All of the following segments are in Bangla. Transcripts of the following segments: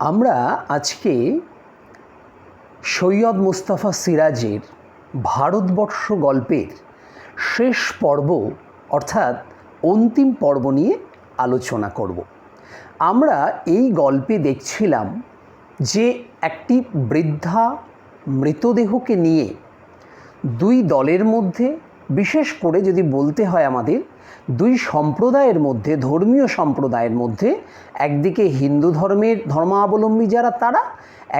আমরা আজকে সৈয়দ মুস্তাফা সিরাজের ভারতবর্ষ গল্পের শেষ পর্ব অর্থাৎ অন্তিম পর্ব নিয়ে আলোচনা করব। আমরা এই গল্পে দেখছিলাম যে একটি বৃদ্ধা মৃতদেহকে নিয়ে দুই দলের মধ্যে, বিশেষ করে যদি বলতে হয় আমাদের দুই সম্প্রদায়ের মধ্যে, ধর্মীয় সম্প্রদায়ের মধ্যে, একদিকে হিন্দু ধর্মাবলম্বী যারা তারা,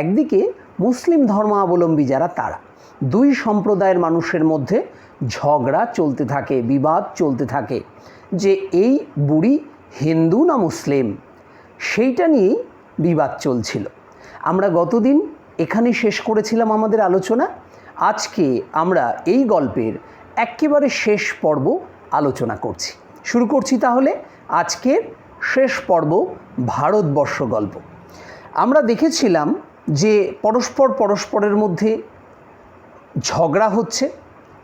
একদিকে মুসলিম ধর্মাবলম্বী যারা তারা, দুই সম্প্রদায়ের মানুষের মধ্যে ঝগড়া চলতে থাকে, বিবাদ চলতে থাকে যে এই বুড়ি হিন্দু না মুসলিম, সেইটা নিয়েই বিবাদ চলছিল। আমরা গতদিন এখানে শেষ করেছিলাম আমাদের আলোচনা। আজকে আমরা এই গল্পের একেবারে শেষ পর্ব আলোচনা করছি। শুরু করছি তাহলে আজকের শেষ পর্ব, ভারতবর্ষ গল্প। আমরা দেখেছিলাম যে পরস্পরের মধ্যে ঝগড়া হচ্ছে,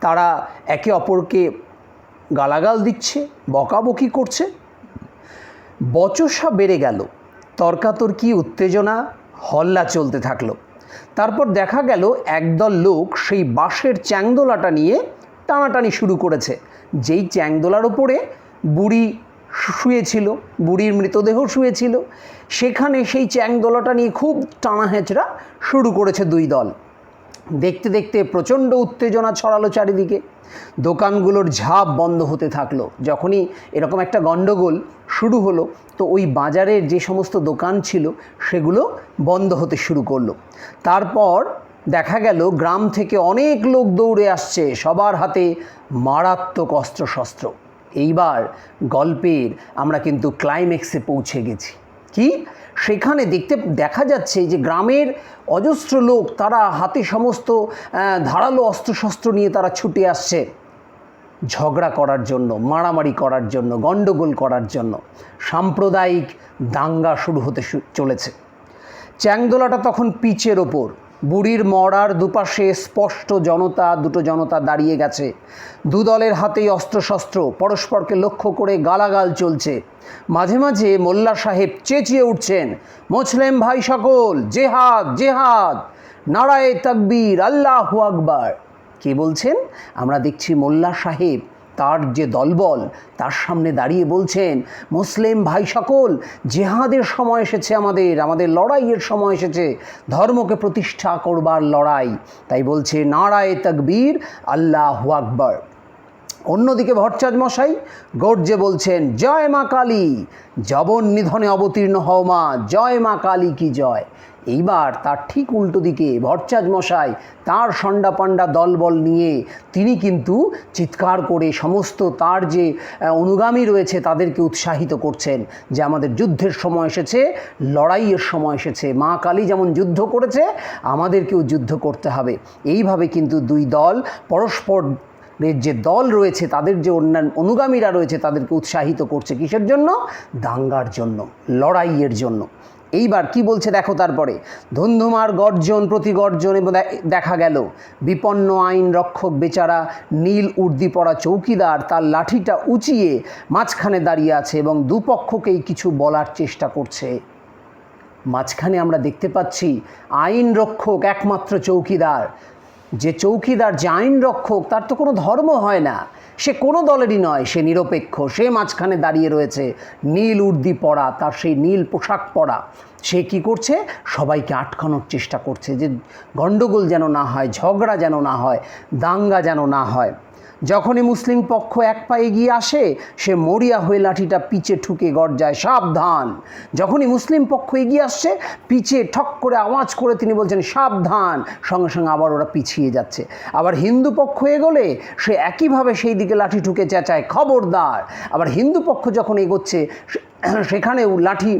তারা একে অপরকে গালাগাল দিচ্ছে, বকাবকি করছে, বচসা বেড়ে গেল, তর্কাতর্কি, উত্তেজনা, হল্লা চলতে থাকলো। তারপর দেখা গেল একদল লোক সেই বাঁশের চ্যাংদোলাটা নিয়ে টানাটানি শুরু করেছে। যেই চ্যাংদোলার ওপরে বুড়ি শুয়েছিল, বুড়ির মৃতদেহ শুয়েছিল, সেখানে সেই চ্যাংদোলাটা নিয়ে খুব টানা হেঁচড়া শুরু করেছে দুই দল। দেখতে দেখতে প্রচণ্ড উত্তেজনা ছড়ালো চারিদিকে। দোকানগুলোর ঝাঁপ বন্ধ হতে থাকলো। যখনই এরকম একটা গণ্ডগোল শুরু হলো, তো ওই বাজারের যে সমস্ত দোকান ছিল সেগুলো বন্ধ হতে শুরু করলো। তারপর দেখা গেল গ্রাম থেকে অনেক লোক দৌড়ে আসছে, সবার হাতে মারাত্মক অস্ত্রশস্ত্র। এইবার গল্পের আমরা কিন্তু ক্লাইম্যাক্সে পৌঁছে গেছি। কি? সেখানে দেখা যাচ্ছে যে গ্রামের অজস্র লোক, তারা হাতে সমস্ত ধারালো অস্ত্রশস্ত্র নিয়ে তারা ছুটে আসছে ঝগড়া করার জন্য, মারামারি করার জন্য, গণ্ডগোল করার জন্য। সাম্প্রদায়িক দাঙ্গা শুরু হতে চলেছে। চ্যাংদোলাটা তখন পিচের ওপর, বুড়ির মরার দুপাশে স্পষ্ট দুটো জনতা দাঁড়িয়ে গেছে। দু দলের হাতেই অস্ত্রশস্ত্র, পরস্পরকে লক্ষ্য করে গালাগাল চলছে। মাঝে মাঝে মোল্লা সাহেব চেঁচিয়ে উঠছেন, মুসলিম ভাই সকল, জেহাদ জেহাদ, নারায়ে তাকবীর, আল্লাহু আকবার। কে বলছেন? আমরা দেখছি মোল্লা সাহেব, তার যে দলবল, তার সামনে দাঁড়িয়ে বলছেন, মুসলিম ভাই সকল, জেহাদের সময় এসেছে, আমাদের লড়াইয়ের সময় এসেছে, ধর্মকে প্রতিষ্ঠা করবার লড়াই। তাই বলছে নারায়ে তাকবীর, আল্লাহু আকবার। অন্যদিকে ভট্টাচার্য মশাই গর্জে বলছেন, জয় মা কালী, জবন নিধনে অবতীর্ণ হও মা, জয় মা কালী কি জয়। এইবার তার ঠিক উল্টো দিকে ভট্টাচার্য মশাই তার সন্ডা পান্ডা দলবল নিয়ে তিনি কিন্তু চিৎকার করে সমস্ত তার যে অনুগামী রয়েছে তাদেরকে উৎসাহিত করছেন যে আমাদের যুদ্ধের সময় এসেছে, লড়াইয়ের সময় এসেছে, মা কালী যেমন যুদ্ধ করেছে আমাদেরকেও যুদ্ধ করতে হবে। এইভাবে কিন্তু দুই দল পরস্পর যে দল রয়েছে, তাদের যে অন্যান্য অনুগামীরা রয়েছে তাদেরকে উৎসাহিত করছে। কিসের জন্য? দাঙ্গার জন্য, লড়াইয়ের জন্য। এইবার কি বলছে দেখো, তারপরে ধুন্ধুমার গর্জন প্রতিগর্জন, এবং দেখা গেল বিপন্ন আইন রক্ষক বেচারা নীল উর্দি পরা চৌকিদার তার লাঠিটা উঁচিয়ে মাঝখানে দাঁড়িয়ে আছে এবং দুপক্ষকেই কিছু বলার চেষ্টা করছে। মাঝখানে আমরা দেখতে পাচ্ছি আইন রক্ষক একমাত্র চৌকিদার। যে চৌকিদার, যে আইন রক্ষক, তার তো কোনো ধর্ম হয় না, সে কোনো দলেরই নয়, সে নিরপেক্ষ। সে মাঝখানে দাঁড়িয়ে রয়েছে, নীল উর্দি পরা, তার সেই নীল পোশাক পরা। সে কি করছে? সবাইকে আটকানোর চেষ্টা করছে যে গণ্ডগোল যেন না হয়, ঝগড়া যেন না হয়, দাঙ্গা যেন না হয়। যখনই মুসলিম পক্ষ এক পা এগিয়ে আসে, সে মরিয়া হয়ে লাঠিটা পিচে ঠুকে গর্জায়, সাবধান। যখনই মুসলিম পক্ষ এগিয়ে আসছে, পিচে ঠক করে আওয়াজ করে তিনি বলছেন, সাবধান। সঙ্গে সঙ্গে আবার ওরা পিছিয়ে যাচ্ছে। আবার হিন্দু পক্ষ এগোলে সে একইভাবে সেই দিকে লাঠি ঠুকে চেঁচায়, খবরদার। আবার হিন্দু পক্ষ যখন এগোচ্ছে, সেখানেও লাঠি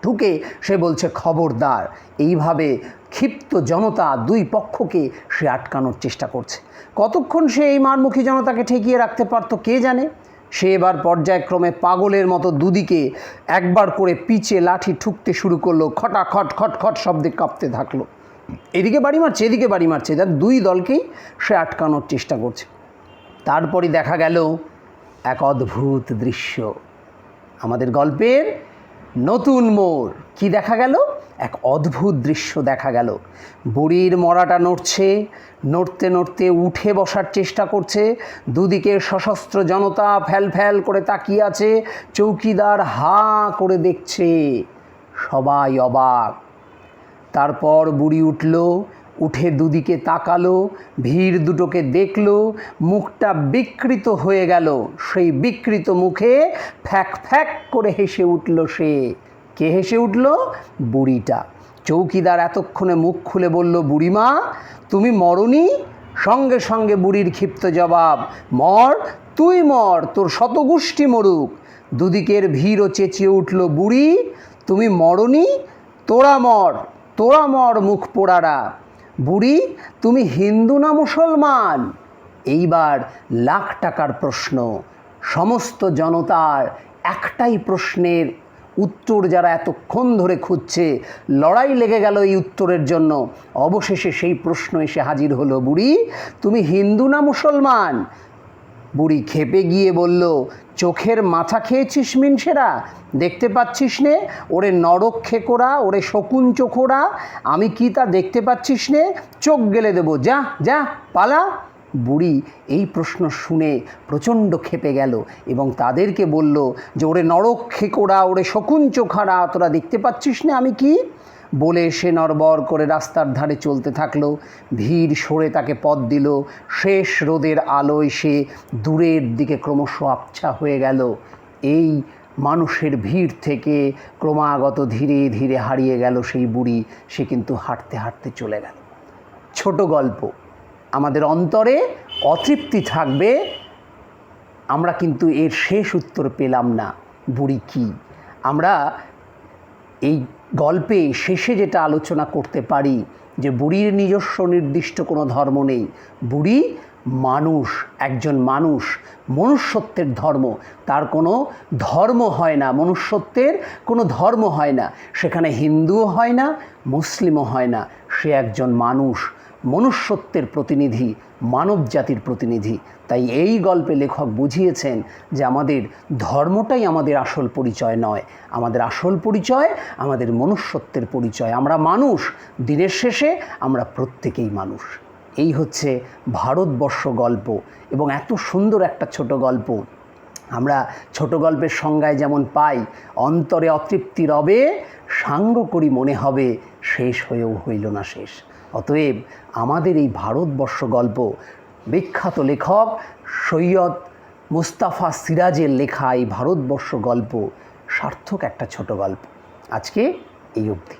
ঠুকে সে বলছে, খবরদার। এইভাবে ক্ষিপ্ত জনতা দুই পক্ষকে সে আটকানোর চেষ্টা করছে। কতক্ষণ সে এই মারমুখী জনতাকে ঠেকিয়ে রাখতে পারত কে জানে। সে এবার পর্যায়ক্রমে পাগলের মতো দুদিকে একবার করে পিচে লাঠি ঠুকতে শুরু করলো। খটাখট খটখট শব্দে কাঁপতে থাকলো। এদিকে বাড়ি মারছে, এদিকে বাড়ি মারছে, তার দুই দলকেই সে আটকানোর চেষ্টা করছে। তারপরই দেখা গেল এক অদ্ভুত দৃশ্য। আমাদের গল্পের নতুন মোড়। কি দেখা গেল? এক অদ্ভুত দৃশ্য দেখা গেল। বুড়ির মড়াটা নড়ছে, নড়তে নড়তে উঠে বসার চেষ্টা করছে। দুদিকে সশস্ত্র জনতা ফ্যাল ফ্যাল করে তাকিয়ে আছে, চৌকিদার হাঁ করে দেখছে, সবাই অবাক। তারপর বুড়ি উঠল, উঠে দুদিকে তাকালো, ভিড় দুটোকে দেখলো, মুখটা বিকৃত হয়ে গেল। সেই বিকৃত মুখে ফ্যাক ফ্যাক করে হেসে উঠল সে। কে হেসে উঠল? বুড়িটা। চৌকিদার এতক্ষণে মুখ খুলে বলল, বুড়িমা তুমি মরনি? সঙ্গে সঙ্গে বুড়ির ক্ষিপ্ত জবাব, মর, তুই মর, তোর শতগোষ্ঠী মরুক। দুদিকের ভিড়ও চেঁচিয়ে উঠল, বুড়ি তুমি মরনি? তোরা মর, তোরা মর মুখ পোড়ারা। বুড়ি তুমি হিন্দু না মুসলমান? এইবার লাখ টাকার প্রশ্ন। সমস্ত জনতার একটাই প্রশ্নের উত্তর যারা এতক্ষণ ধরে খুঁজছে, লড়াই লেগে গেল এই উত্তরের জন্য। অবশেষে সেই প্রশ্ন এসে হাজির হলো, বুড়ি তুমি হিন্দু না মুসলমান? বুড়ি খেপে গিয়ে বলল, চোখের মাথা খেয়েছিস মিনসেরা? দেখতে পাচ্ছিস নে ওরে নরক খেকোরা, ওরে শকুন চোখোরা, আমি কি তা দেখতে পাচ্ছিস নে? চোখ গেলে দেবো, যা যা পালা। বুড়ি এই প্রশ্ন শুনে প্রচণ্ড ক্ষেপে গেল এবং তাদেরকে বলল যে ওরে নরক খেকোরা, ওরে শকুন চোখারা, তোরা দেখতে পাচ্ছিস না আমি কি? বলে সে নড়বড় করে রাস্তার ধারে চলতে থাকলো। ভিড় সরে তাকে পথ দিল। শেষ রোদের আলোয় সে দূরের দিকে ক্রমশ আবছা হয়ে গেল। এই মানুষের ভিড় থেকে ক্রমাগত ধীরে ধীরে হারিয়ে গেল সেই বুড়ি। সে কিন্তু হাঁটতে হাঁটতে চলে গেল। ছোট গল্প, আমাদের অন্তরে অতৃপ্তি থাকবে। আমরা কিন্তু এর শেষ উত্তর পেলাম না, বুড়ি কি। আমরা এই গল্পে শেষে যেটা আলোচনা করতে পারি যে বুড়ির নিজস্ব নির্দিষ্ট কোনো ধর্ম নেই। বুড়ি মানুষ, একজন মানুষ, মনুষ্যত্বের ধর্ম। তার কোনো ধর্ম হয় না, মনুষ্যত্বের কোনো ধর্ম হয় না। সেখানে হিন্দুও হয় না, মুসলিমও হয় না। সে একজন মানুষ, মনুষ্যত্বের প্রতিনিধি, মানব জাতির প্রতিনিধি। তাই এই গল্পে লেখক বুঝিয়েছেন যে আমাদের ধর্মটাই আমাদের আসল পরিচয় নয়। আমাদের আসল পরিচয় আমাদের মনুষ্যত্বের পরিচয়। আমরা মানুষ, দিনের শেষে আমরা প্রত্যেকেই মানুষ। এই হচ্ছে ভারতবর্ষ গল্প এবং এত সুন্দর একটা ছোট গল্প। আমরা ছোট গল্পের সংজ্ঞায় যেমন পাই, অন্তরে অতৃপ্তি রবে, সাঙ্গ করি মনে হবে, শেষ হয়েও হইল না শেষ। অতএব আমাদের এই ভারতবর্ষ গল্প বিখ্যাত লেখক সৈয়দ মুস্তাফা সিরাজের লেখা এই ভারতবর্ষ গল্প সার্থক একটা ছোট গল্প। আজকে এই অবধি।